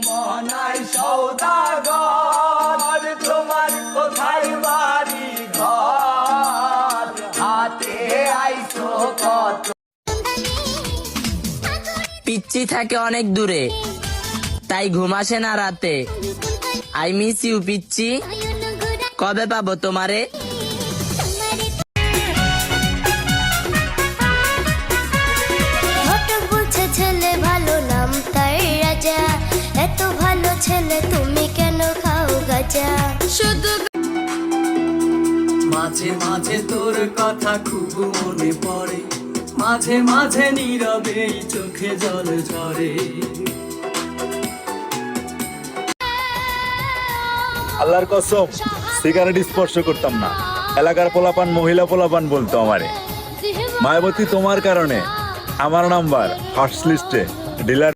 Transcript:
মনাই সওদাগর তোমার কোথায় বাড়ি ঘর হাতে আইছো কত পিচ্চি থাকে অনেক দূরে, তাই ঘুম আসে না রাতে। আই মিস ইউ পিচ্চি, কবে পাবো তোমারে? ছেলে ভালো নাম তার রাজা, এত ভালো ছেলে তুমি কেন খাও গাজা? শুধু মাঝে মাঝে তোর কথা খুব মনে পড়ে, মাঝে মাঝে নীরবে চোখে জল ঝরে। আল্লাহর কসম সিগারেট স্পর্শ করতাম না। এলাকার পোলাপান মহিলা পোলাপান বলতো আমারে। মায়াবতী তোমার কারণে আমার নাম্বার ফার্স্ট লিস্টে ডিলার